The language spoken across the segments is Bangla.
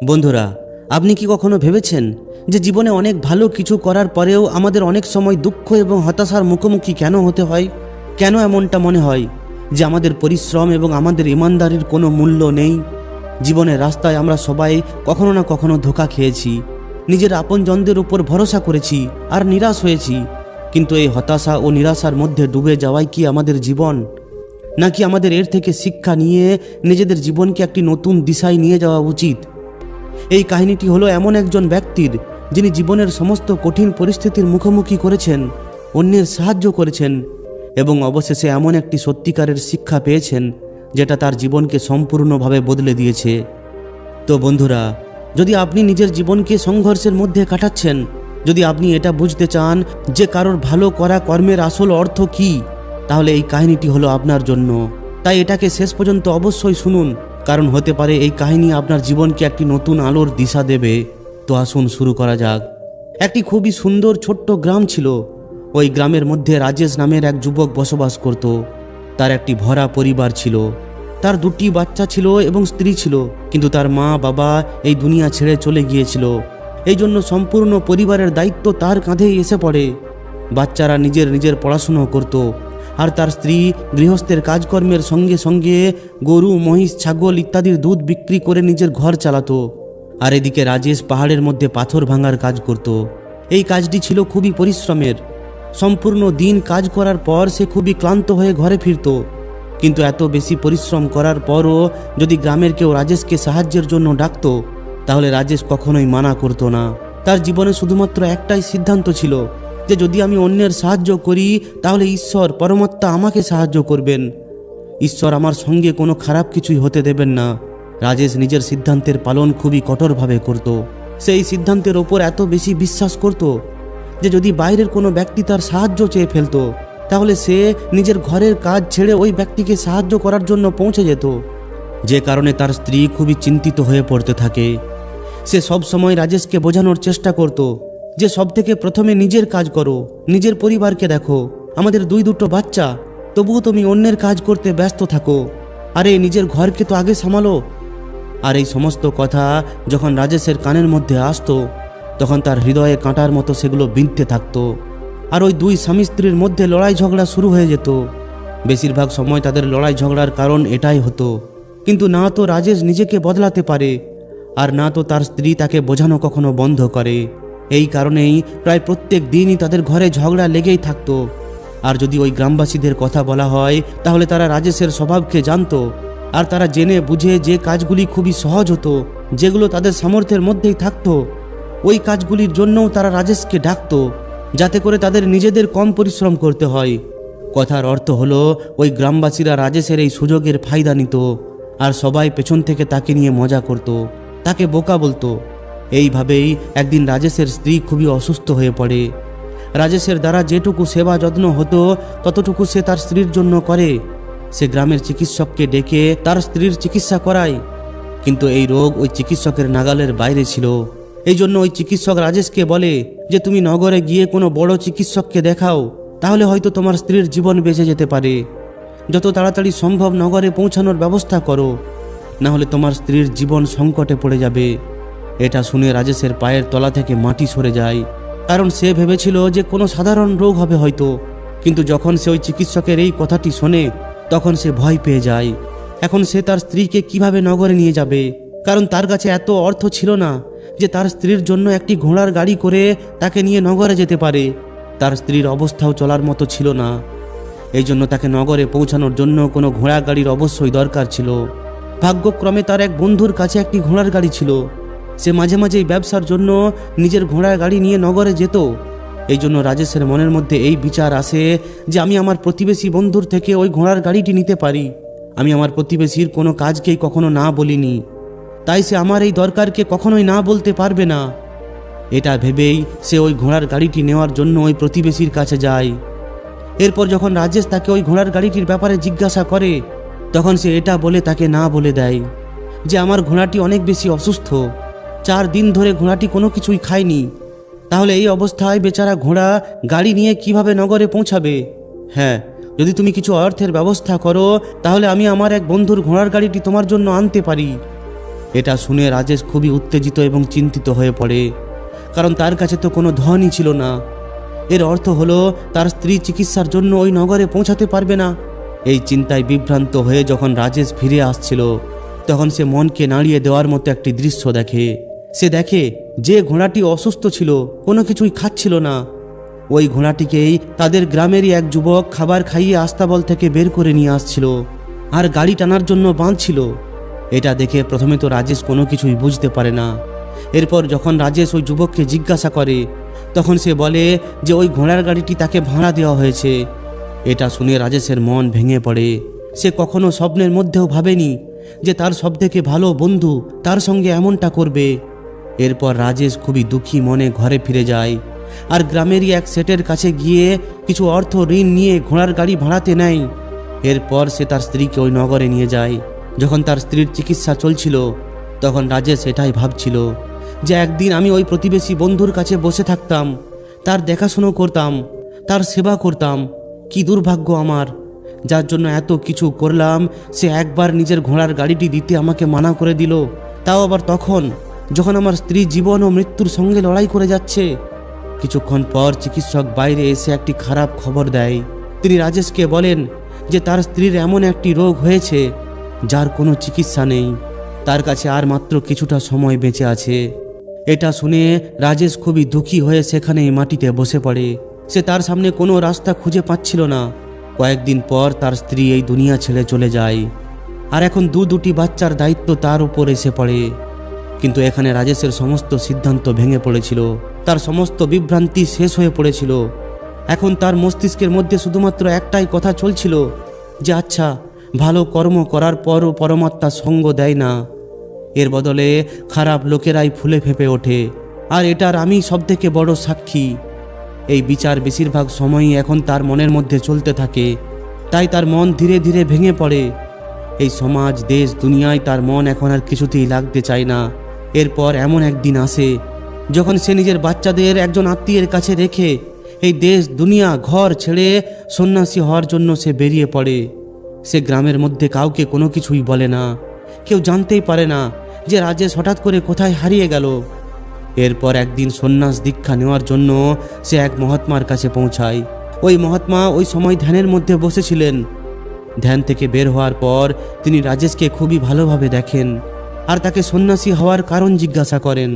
বন্ধুরা, আপনি কি কখনো ভেবেছেন যে জীবনে অনেক ভালো কিছু করার পরেও আমাদের অনেক সময় দুঃখ এবং হতাশার মুখোমুখি কেন হতে হয়? কেন এমনটা মনে হয় যে আমাদের পরিশ্রম এবং আমাদের ইমানদারির কোনো মূল্য নেই? জীবনের রাস্তায় আমরা সবাই কখনো না কখনো ধোঁকা খেয়েছি, নিজের আপনজনদের উপর ভরসা করেছি আর নিরাশ হয়েছি। কিন্তু এই হতাশা ও নিরাশার মধ্যে ডুবে যাওয়াই কি আমাদের জীবন? নাকি আমাদের এর থেকে শিক্ষা নিয়ে নিজেদের জীবনকে একটি নতুন দিশায় নিয়ে যাওয়া উচিত? এই কাহিনীটি হলো এমন একজন ব্যক্তির যিনি জীবনের সমস্ত কঠিন পরিস্থিতির মুখোমুখি করেছেন, অন্যের সাহায্য করেছেন এবং অবশেষে এমন একটি সত্যিকারের শিক্ষা পেয়েছেন যেটা তার জীবনকে সম্পূর্ণভাবে বদলে দিয়েছে। তো বন্ধুরা, যদি আপনি নিজের জীবনকে সংঘর্ষের মধ্যে কাটাচ্ছেন, যদি আপনি এটা বুঝতে চান যে কারোর ভালো করা কর্মের আসল অর্থ কী, তাহলে এই কাহিনীটি হলো আপনার জন্য। তাই এটাকে শেষ পর্যন্ত অবশ্যই শুনুন, কারণ হতে পারে এই কাহিনী আপনার জীবনকে একটি নতুন আলোর দিশা দেবে। তো আসুন শুরু করা যাক। একটি খুবই সুন্দর ছোট্ট গ্রাম ছিল। ওই গ্রামের মধ্যে রাজেশ নামের এক যুবক বসবাস করত। তার একটি ভরা পরিবার ছিল। তার 2টি বাচ্চা ছিল এবং স্ত্রী ছিল, কিন্তু তার মা বাবা এই দুনিয়া ছেড়ে চলে গিয়েছিল। এই জন্য সম্পূর্ণ পরিবারের দায়িত্ব তার কাঁধেই এসে পড়ে। বাচ্চারা নিজের নিজের পড়াশুনো করত, আর তার স্ত্রী গৃহস্থের কাজকর্মের সঙ্গে সঙ্গে গরু, মহিষ, ছাগল ইত্যাদির দুধ বিক্রি করে নিজের ঘর চালাতো। আর এদিকে রাজেশ পাহাড়ের মধ্যে পাথর ভাঙার কাজ করত। এই কাজটি ছিল খুবই পরিশ্রমের। সম্পূর্ণ দিন কাজ করার পর সে খুবই ক্লান্ত হয়ে ঘরে ফিরত। কিন্তু এত বেশি পরিশ্রম করার পরও যদি গ্রামের কেউ রাজেশকে সাহায্যের জন্য ডাকত, তাহলে রাজেশ কখনোই মানা করতো না। তার জীবনে শুধুমাত্র একটাই সিদ্ধান্ত ছিল যে যদি আমি অন্যের সাহায্য করি তাহলে ঈশ্বর পরমাত্মা আমাকে সাহায্য করবেন। ঈশ্বর আমার সঙ্গে কোনো খারাপ কিছুই হতে দেবেন না। রাজেশ নিজের সিদ্ধান্তের পালন খুবই কঠোরভাবে করত। সেই সিদ্ধান্তের ওপর এত বেশি বিশ্বাস করত যে যদি বাইরের কোনো ব্যক্তি তার সাহায্য চেয়ে ফেলত, তাহলে সে নিজের ঘরের কাজ ছেড়ে ওই ব্যক্তিকে সাহায্য করার জন্য পৌঁছে যেত। যে কারণে তার স্ত্রী খুবই চিন্তিত হয়ে পড়তে থাকে। সে সব সময় রাজেশকে বোঝানোর চেষ্টা করত যে সবথেকে প্রথমে নিজের কাজ করো, নিজের পরিবারকে দেখো। আমাদের দুটো বাচ্চা, তবুও তুমি অন্যের কাজ করতে ব্যস্ত থাকো। আরে নিজের ঘরকে তো আগে সামালো। আর এই সমস্ত কথা যখন রাজেশের কানের মধ্যে আসতো, তখন তার হৃদয়ে কাঁটার মতো সেগুলো বিঁধতে থাকতো। আর ওই 2 স্বামী স্ত্রীর মধ্যে লড়াই ঝগড়া শুরু হয়ে যেত। বেশিরভাগ সময় তাদের লড়াই ঝগড়ার কারণ এটাই হতো। কিন্তু না তো রাজেশ নিজেকে বদলাতে পারে, আর না তো তার স্ত্রী তাকে বোঝানো কখনো বন্ধ করে। এই কারণেই প্রায় প্রত্যেক দিনই তাদের ঘরে ঝগড়া লেগেই থাকতো। আর যদি ওই গ্রামবাসীদের কথা বলা হয়, তাহলে তারা রাজেশের স্বভাবকে জানতো। আর তারা জেনে বুঝে যে কাজগুলি খুবই সহজ হতো, যেগুলো তাদের সামর্থ্যের মধ্যেই থাকতো, ওই কাজগুলির জন্যও তারা রাজেশকে ডাকতো, যাতে করে তাদের নিজেদের কম পরিশ্রম করতে হয়। কথার অর্থ হলো ওই গ্রামবাসীরা রাজেশের এই সুযোগের ফায়দা নিত, আর সবাই পেছন থেকে তাকে নিয়ে মজা করত, তাকে বোকা বলতো। এইভাবেই একদিন রাজেশের স্ত্রী খুবই অসুস্থ হয়ে পড়ে। রাজেশের দ্বারা যেটুকু সেবা যত্ন হতো ততটুকু সে তার স্ত্রীর জন্য করে। সে গ্রামের চিকিৎসককে ডেকে তার স্ত্রীর চিকিৎসা করায়, কিন্তু এই রোগ ওই চিকিৎসকের নাগালের বাইরে ছিল। এই জন্য ওই চিকিৎসক রাজেশকে বলে যে তুমি নগরে গিয়ে কোনো বড় চিকিৎসককে দেখাও, তাহলে হয়তো তোমার স্ত্রীর জীবন বেঁচে যেতে পারে। যত তাড়াতাড়ি সম্ভব নগরে পৌঁছানোর ব্যবস্থা করো, না হলে তোমার স্ত্রীর জীবন সংকটে পড়ে যাবে। এটা শুনে রাজেশের পায়ের তলা থেকে মাটি সরে যায়, কারণ সে ভেবেছিল যে কোনো সাধারণ রোগ হবে হয়তো। কিন্তু যখন সে ওই চিকিৎসকের এই কথাটি শোনে, তখন সে ভয় পেয়ে যায়। এখন সে তার স্ত্রীকে কিভাবে নগরে নিয়ে যাবে, কারণ তার কাছে এত অর্থ ছিল না যে তার স্ত্রীর জন্য একটি ঘোড়ার গাড়ি করে তাকে নিয়ে নগরে যেতে পারে। তার স্ত্রীর অবস্থাও চলার মতো ছিল না। এই জন্য তাকে নগরে পৌঁছানোর জন্য কোনো ঘোড়া গাড়ির অবশ্যই দরকার ছিল। ভাগ্যক্রমে তার এক বন্ধুর কাছে একটি ঘোড়ার গাড়ি ছিল। সে মাঝে মাঝেই ব্যবসার জন্য নিজের ঘোড়ার গাড়ি নিয়ে নগরে যেত। এই জন্য রাজেশের মনের মধ্যে এই বিচার আসে যে আমি আমার প্রতিবেশী বন্ধুর থেকে ওই ঘোড়ার গাড়িটি নিতে পারি। আমি আমার প্রতিবেশীর কোনো কাজকেই কখনো না বলিনি, তাই সে আমার এই দরকারকে কখনোই না বলতে পারবে না। এটা ভেবেই সে ওই ঘোড়ার গাড়িটি নেওয়ার জন্য ওই প্রতিবেশীর কাছে যায়। এরপর যখন রাজেশ তাকে ওই ঘোড়ার গাড়িটির ব্যাপারে জিজ্ঞাসা করে, তখন সে এটা বলে তাকে না বলে দেয় যে আমার ঘোড়াটি অনেক বেশি অসুস্থ, 4 দিন ধরে ঘোড়াটি কোনো কিছুই খায়নি। তাহলে এই অবস্থায় বেচারা ঘোড়া গাড়ি নিয়ে কিভাবে নগরে পৌঁছাবে? হ্যাঁ, যদি তুমি কিছু অর্থের ব্যবস্থা করো, তাহলে আমি আমার এক বন্ধুর ঘোড়ার গাড়িটি তোমার জন্য আনতে পারি। এটা শুনে রাজেশ খুবই উত্তেজিত এবং চিন্তিত হয়ে পড়ে, কারণ তার কাছে তো কোনো ধনই ছিল না। এর অর্থ হলো তার স্ত্রী চিকিৎসার জন্য ওই নগরে পৌঁছাতে পারবে না। এই চিন্তায় বিভ্রান্ত হয়ে যখন রাজেশ ফিরে আসছিল, তখন সে মনকে নাড়িয়ে দেওয়ার মতো একটি দৃশ্য দেখে। সে দেখে যে ঘোড়াটি অসুস্থ ছিল, কোনো কিছুই খাচ্ছিল না, ওই ঘোড়াটিকেই তাদের গ্রামেরই এক যুবক খাবার খাইয়ে আস্তাবল থেকে বের করে নিয়ে আসছিল আর গাড়ি টানার জন্য বাঁধছিল। এটা দেখে প্রথমে তো রাজেশ কোনো কিছুই বুঝতে পারে না। এরপর যখন রাজেশ ওই যুবককে জিজ্ঞাসা করে, তখন সে বলে যে ওই ঘোড়ার গাড়িটি তাকে ভাড়া দেওয়া হয়েছে। এটা শুনে রাজেশের মন ভেঙে পড়ে। সে কখনো স্বপ্নের মধ্যেও ভাবেনি যে তার সবথেকে ভালো বন্ধু তার সঙ্গে এমনটা করবে। এরপর রাজেশ খুবই দুঃখী মনে ঘরে ফিরে যায় আর গ্রামেরই এক সেটের কাছে গিয়ে কিছু অর্থ ঋণ নিয়ে ঘোড়ার গাড়ি ভাড়াতে নেয়। এরপর সে তার স্ত্রীকে ওই নগরে নিয়ে যায়। যখন তার স্ত্রীর চিকিৎসা চলছিল, তখন রাজেশ এটাই ভাবছিল যে একদিন আমি ওই প্রতিবেশী বন্ধুর কাছে বসে থাকতাম, তার দেখাশুনো করতাম, তার সেবা করতাম। কি দুর্ভাগ্য আমার, যার জন্য এত কিছু করলাম, সে একবার নিজের ঘোড়ার গাড়িটি দিতে আমাকে মানা করে দিল, তাও আবার তখন যখন আমার স্ত্রী জীবন ও মৃত্যুর সঙ্গে লড়াই করে যাচ্ছে। কিছুক্ষণ পর চিকিৎসক বাইরে এসে একটি খারাপ খবর দেয়। তিনি রাজেশকে বলেন যে তার স্ত্রীর এমন একটি রোগ হয়েছে যার কোনো চিকিৎসা নেই, তার কাছে আর মাত্র কিছুটা সময় বেঁচে আছে। এটা শুনে রাজেশ খুবই দুঃখী হয়ে সেখানে মাটিতে বসে পড়ে। সে তার সামনে কোনো রাস্তা খুঁজে পাচ্ছিল না। কয়েকদিন পর তার স্ত্রী এই দুনিয়া ছেড়ে চলে যায় আর এখন দুটি বাচ্চার দায়িত্ব তার উপর এসে পড়ে। কিন্তু এখানে রাজেশের সমস্ত সিদ্ধান্ত ভেঙে পড়েছিল, তার সমস্ত বিভ্রান্তি শেষ হয়ে পড়েছিল। এখন তার মস্তিষ্কের মধ্যে শুধুমাত্র একটাই কথা চলছিল যে আচ্ছা, ভালো কর্ম করার পরও পরমাত্মা সঙ্গ দেয় না, এর বদলে খারাপ লোকেরাই ফুলে ফেঁপে ওঠে, আর এটার আমি সবথেকে বড় সাক্ষী। এই বিচার বেশিরভাগ সময়ই এখন তার মনের মধ্যে চলতে থাকে, তাই তার মন ধীরে ধীরে ভেঙে পড়ে। এই সমাজ, দেশ, দুনিয়ায় তার মন এখন আর কিছুতেই লাগতে চায় না। এরপর এমন একদিন আসে যখন সে নিজের বাচ্চাদের একজন আত্মীয়ের কাছে রেখে এই দেশ, দুনিয়া, ঘর ছেড়ে সন্ন্যাসী হওয়ার জন্য সে বেরিয়ে পড়ে। সে গ্রামের মধ্যে কাউকে কোনো কিছুই বলে না, কেউ জানতেই পারে না যে রাজেশ হঠাৎ করে কোথায় হারিয়ে গেল। এরপর একদিন সন্ন্যাস দীক্ষা নেওয়ার জন্য সে এক মহাত্মার কাছে পৌঁছায়। ওই মহাত্মা ওই সময় ধ্যানের মধ্যে বসেছিলেন। ধ্যান থেকে বের হওয়ার পর তিনি রাজেশকে খুবই ভালোভাবে দেখেন আর তাকে সন্ন্যাসী হওয়ার কারণ জিজ্ঞাসা করেন।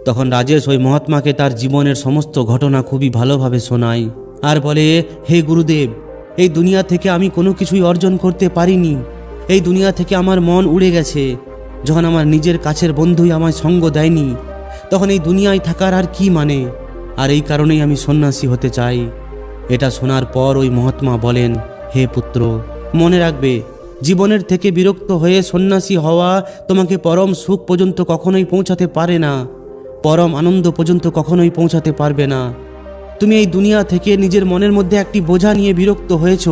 তখন রাজেশ ওই মহাত্মাকে তার জীবনের সমস্ত ঘটনা খুবই ভালোভাবে শোনায় আর বলে, হে গুরুদেব, এই দুনিয়া থেকে আমি কোনো কিছুই অর্জন করতে পারিনি। এই দুনিয়া থেকে আমার মন উড়ে গেছে। যখন আমার নিজের কাছের বন্ধুই আমায় সঙ্গ দেয়নি, তখন এই দুনিয়ায় থাকার আর কি মানে? আর এই কারণেই আমি সন্ন্যাসী হতে চাই। এটা শোনার পর ওই মহাত্মা বলেন, হে পুত্র, মনে রাখবে, জীবনের থেকে বিরক্ত হয়ে সন্ন্যাসী হওয়া তোমাকে পরম সুখ পর্যন্ত কখনোই পৌঁছাতে পারে না, পরম আনন্দ পর্যন্ত কখনোই পৌঁছাতে পারবে না। তুমি এই দুনিয়া থেকে নিজের মনের মধ্যে একটি বোঝা নিয়ে বিরক্ত হয়েছ।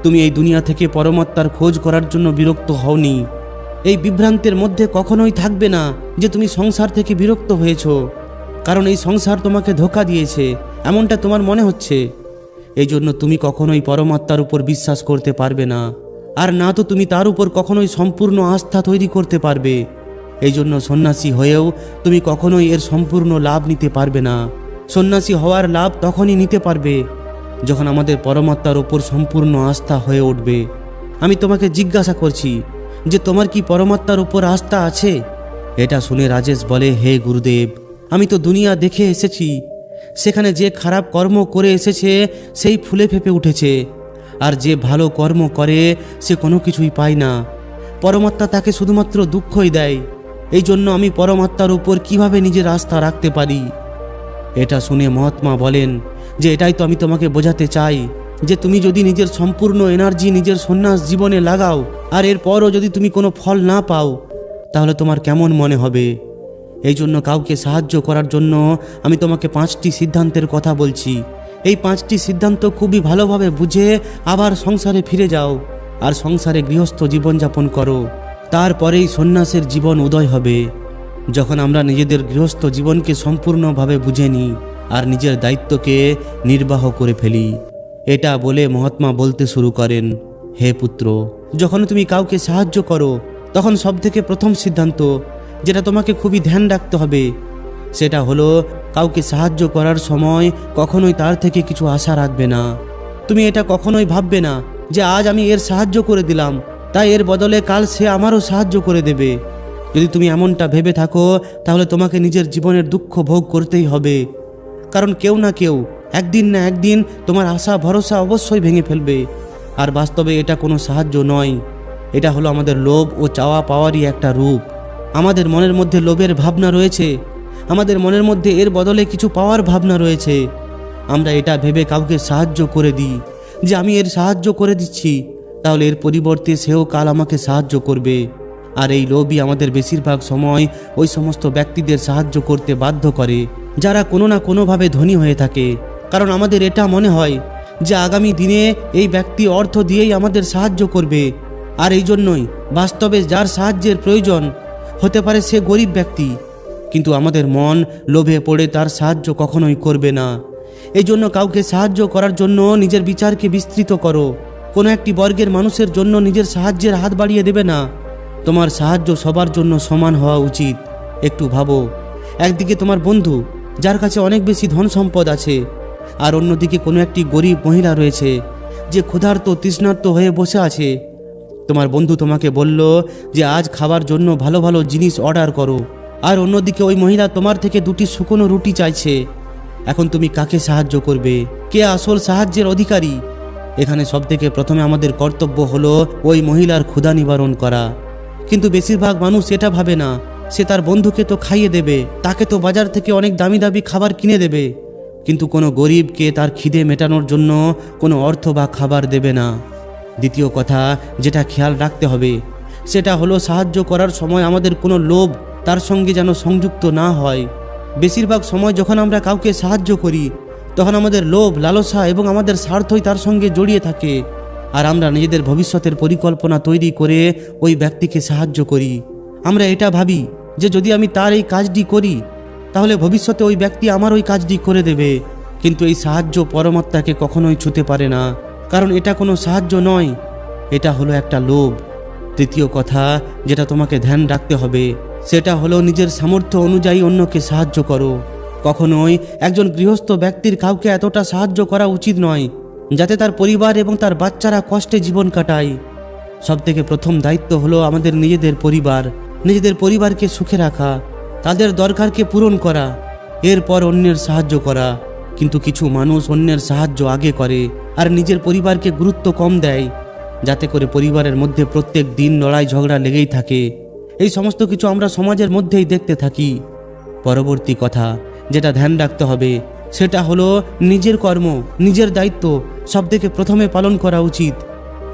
তুমি এই দুনিয়া থেকে পরমাত্মার খোঁজ করার জন্য বিরক্ত হওনি। এই বিভ্রান্তের মধ্যে কখনোই থাকবে না যে তুমি সংসার থেকে বিরক্ত হয়েছ, কারণ এই সংসার তোমাকে ধোঁকা দিয়েছে, এমনটা তোমার মনে হচ্ছে। এই জন্য তুমি কখনোই পরমাত্মার উপর বিশ্বাস করতে পারবে না, আর না তো তুমি তার উপর কখনোই সম্পূর্ণ আস্থা তৈরি করতে পারবে। এই জন্য সন্ন্যাসী হয়েও তুমি কখনোই এর সম্পূর্ণ লাভ নিতে পারবে না। সন্ন্যাসী হওয়ার লাভ তখনই নিতে পারবে যখন আমাদের পরমাত্মার উপর সম্পূর্ণ আস্থা হয়ে উঠবে। আমি তোমাকে জিজ্ঞাসা করছি যে তোমার কি পরমাত্মার উপর আস্থা আছে? এটা শুনে রাজেশ বলে, হে গুরুদেব, আমি তো দুনিয়া দেখে এসেছি। সেখানে যে খারাপ কর্ম করে এসেছে সেই ফুলে ফেঁপে উঠেছে, আর যে ভালো কর্ম করে সে কোনো কিছুই পায় না। পরমাত্মা তাকে শুধুমাত্র দুঃখই দেয়। এই জন্য আমি পরমাত্মার উপর কিভাবে নিজের আস্থা রাখতে পারি? এটা শুনে মহাত্মা বলেন যে এটাই তো আমি তোমাকে বোঝাতে চাই, যে তুমি যদি নিজের সম্পূর্ণ এনার্জি নিজের সন্ন্যাস জীবনে লাগাও আর এরপরও যদি তুমি কোনো ফল না পাও, তাহলে তোমার কেমন মনে হবে? এই জন্য কাউকে সাহায্য করার জন্য আমি তোমাকে 5টি সিদ্ধান্তের কথা বলছি। এই 5টি সিদ্ধান্ত খুবই ভালোভাবে বুঝে আবার সংসারে ফিরে যাও আর সংসারে গৃহস্থ জীবনযাপন করো। তারপরেই সন্ন্যাসের জীবন উদয় হবে। যখন আমরা নিজেদের গৃহস্থ জীবনকে সম্পূর্ণভাবে বুঝে নিই আর নিজের দায়িত্বকে নির্বাহ করে ফেলি। এটা বলে মহাত্মা বলতে শুরু করেন, হে পুত্র, যখন তুমি কাউকে সাহায্য করো তখন সবথেকে প্রথম সিদ্ধান্ত যেটা তোমাকে খুবই ধ্যান রাখতে হবে, সেটা হলো কাউকে সাহায্য করার সময় কখনোই তার থেকে কিছু আশা রাখবে না। তুমি এটা কখনোই ভাববে না যে আজ আমি এর সাহায্য করে দিলাম, তাই এর বদলে কাল সে আমারও সাহায্য করে দেবে। যদি তুমি এমনটা ভেবে থাকো তাহলে তোমাকে নিজের জীবনের দুঃখ ভোগ করতেই হবে, কারণ কেউ না কেউ একদিন না একদিন তোমার আশা ভরসা অবশ্যই ভেঙে ফেলবে। আর বাস্তবে এটা কোনো সাহায্য নয়, এটা হলো আমাদের লোভ ও চাওয়া পাওয়ারই একটা রূপ। আমাদের মনের মধ্যে লোভের ভাবনা রয়েছে, আমাদের মনের মধ্যে এর বদলে কিছু পাওয়ার ভাবনা রয়েছে। আমরা এটা ভেবে কাউকে সাহায্য করে দিই যে আমি এর সাহায্য করে দিচ্ছি, তাহলে এর পরিবর্তে সেও কাল আমাকে সাহায্য করবে। আর এই লোভই আমাদের বেশিরভাগ সময় ওই সমস্ত ব্যক্তিদের সাহায্য করতে বাধ্য করে যারা কোনো না কোনোভাবে ধনী হয়ে থাকে। কারণ আমাদের এটা মনে হয় যে আগামী দিনে এই ব্যক্তি অর্থ দিয়েই আমাদের সাহায্য করবে, আর এই জন্যই বাস্তবে যার সাহায্যের প্রয়োজন হতে পারে সে গরিব ব্যক্তি, কিন্তু আমাদের মন লোভে পড়ে তার সাহায্য কখনোই করবে না। এই জন্য কাউকে সাহায্য করার জন্য নিজের বিচারকে বিস্তৃত করো। কোনো একটি বর্গের মানুষের জন্য নিজের সাহায্যের হাত বাড়িয়ে দেবে না। তোমার সাহায্য সবার জন্য সমান হওয়া উচিত। একটু ভাবো, একদিকে তোমার বন্ধু যার কাছে অনেক বেশি ধন সম্পদ আছে, আর অন্যদিকে কোনো একটি গরিব মহিলা রয়েছে যে ক্ষুধার্ত তৃষ্ণার্ত হয়ে বসে আছে। তোমার বন্ধু তোমাকে বলল যে আজ খাবার জন্য ভালো ভালো জিনিস অর্ডার করো, আর অন্যদিকে ওই মহিলা তোমার থেকে 2টি শুকনো রুটি চাইছে। এখন তুমি কাকে সাহায্য করবে? কে আসল সাহায্যের অধিকারী? এখানে সবথেকে প্রথমে আমাদের কর্তব্য হলো ওই মহিলার ক্ষুধা নিবারণ করা। কিন্তু বেশিরভাগ মানুষ এটা ভাবে না, সে তার বন্ধুকে তো খাইয়ে দেবে, তাকে তো বাজার থেকে অনেক দামি দামি খাবার কিনে দেবে, কিন্তু কোনো গরিবকে তার খিদে মেটানোর জন্য কোনো অর্থ বা খাবার দেবে না। দ্বিতীয় কথা যেটা খেয়াল রাখতে হবে সেটা হলো সাহায্য করার সময় আমাদের কোনো লোভ তার সঙ্গে যেন সংযুক্ত না হয়। বেশিরভাগ সময় যখন আমরা কাউকে সাহায্য করি তখন আমাদের লোভ, লালসা এবং আমাদের স্বার্থই তার সঙ্গে জড়িয়ে থাকে, আর আমরা নিজেদের ভবিষ্যতের পরিকল্পনা তৈরি করে ওই ব্যক্তিকে সাহায্য করি। আমরা এটা ভাবি যে যদি আমি তার এই কাজটি করি তাহলে ভবিষ্যতে ওই ব্যক্তি আমার ওই কাজটি করে দেবে, কিন্তু এই সাহায্য পরমাত্মাকে কখনোই ছুঁতে পারে না, কারণ এটা কোনো সাহায্য নয়, এটা হলো একটা লোভ। তৃতীয় কথা যেটা তোমাকে ধ্যান রাখতে হবে সেটা হলো নিজের সামর্থ্য অনুযায়ী অন্যকে সাহায্য করো। কখনোই একজন গৃহস্থ ব্যক্তির কাউকে এতটা সাহায্য করা উচিত নয় যাতে তার পরিবার এবং তার বাচ্চারা কষ্টে জীবন কাটায়। সবথেকে প্রথম দায়িত্ব হলো আমাদের নিজেদের পরিবারকে সুখে রাখা, তাদের দরকারকে পূরণ করা, এরপর অন্যের সাহায্য করা। কিন্তু কিছু মানুষ অন্যের সাহায্য আগে করে আর নিজের পরিবারকে গুরুত্ব কম দেয়, যাতে করে পরিবারের মধ্যে প্রত্যেক দিন লড়াই ঝগড়া লেগেই থাকে। এই সমস্ত কিছু আমরা সমাজের মধ্যেই দেখতে থাকি। পরবর্তী কথা যেটা ধ্যান রাখতে হবে সেটা হলো নিজের কর্ম, নিজের দায়িত্ব সবথেকে প্রথমে পালন করা উচিত।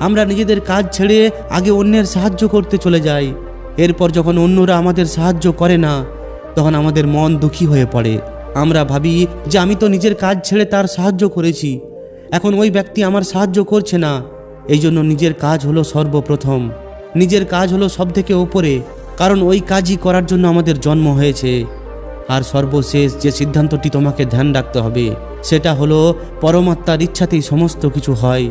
আমরা নিজেদের কাজ ছেড়ে আগে অন্যের সাহায্য করতে চলে যাই, এরপর যখন অন্যরা আমাদের সাহায্য করে না তখন আমাদের মন দুঃখী হয়ে পড়ে। আমরা ভাবি যে আমি তো নিজের কাজ ছেড়ে তার সাহায্য করেছি, এখন ওই ব্যক্তি আমার সাহায্য করছে না। এই জন্য নিজের কাজ হলো সর্বপ্রথম, নিজের কাজ হলো সবথেকে উপরে, কারণ ওই কাজই করার জন্য আমাদের জন্ম হয়েছে। আর সর্বশেষ যে সিদ্ধান্তটি তোমাকে ধ্যান রাখতে হবে সেটা হলো পরমাত্মার ইচ্ছাতেই সমস্ত কিছু হয়।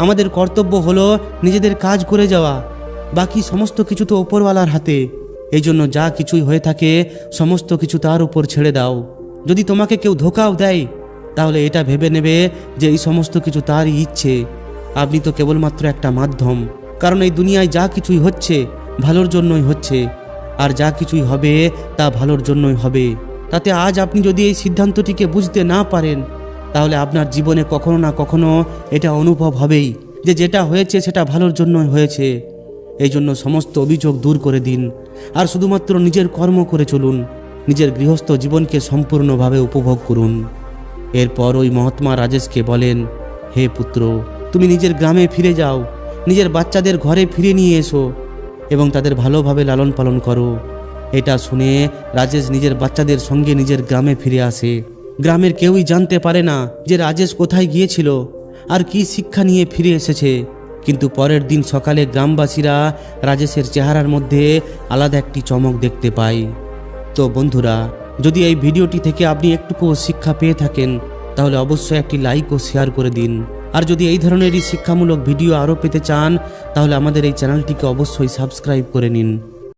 আমাদের কর্তব্য হলো নিজেদের কাজ করে যাওয়া, বাকি সমস্ত কিছু তো ওপরওয়ালার হাতে। এই জন্য যা কিছুই হয়ে থাকে সমস্ত কিছু তার উপর ছেড়ে দাও। যদি তোমাকে কেউ ধোঁকাও দেয় তাহলে এটা ভেবে নেবে যে এই সমস্ত কিছু তারই ইচ্ছে, আপনি তো কেবলমাত্র একটা মাধ্যম। কারণ এই দুনিয়ায় যা কিছুই হচ্ছে ভালোর জন্যই হচ্ছে, আর যা কিছুই হবে তা ভালোর জন্যই হবে। তাতে আজ আপনি যদি এই সিদ্ধান্তটিকে বুঝতে না পারেন তাহলে আপনার জীবনে কখনো না কখনো এটা অনুভব হবেই যে যেটা হয়েছে সেটা ভালোর জন্যই হয়েছে। এই জন্য সমস্ত অভিযোগ দূর করে দিন আর শুধুমাত্র নিজের কর্ম করে চলুন, নিজের গৃহস্থ জীবনকে সম্পূর্ণভাবে উপভোগ করুন। এরপর ওই মহাত্মা রাজেশকে বলেন, হে পুত্র, তুমি নিজের গ্রামে ফিরে যাও, নিজের বাচ্চাদের ঘরে ফিরে নিয়ে এসো এবং তাদের ভালোভাবে লালন পালন করো। এটা শুনে রাজেশ নিজের বাচ্চাদের সঙ্গে নিজের গ্রামে ফিরে আসে। গ্রামের কেউই জানতে পারে না যে রাজেশ কোথায় গিয়েছিল আর কি শিক্ষা নিয়ে ফিরে এসেছে, কিন্তু পরের দিন সকালে গ্রামবাসীরা রাজেশের চেহারার মধ্যে আলাদা একটি চমক দেখতে পায়। তো বন্ধুরা, যদি এই ভিডিওটি থেকে আপনি একটুকু শিক্ষা পেয়ে থাকেন তাহলে অবশ্যই একটি লাইক ও শেয়ার করে দিন। আর যদি এই ধরনেরই শিক্ষামূলক ভিডিও আরও পেতে চান তাহলে আমাদের এই চ্যানেলটিকে অবশ্যই সাবস্ক্রাইব করে নিন।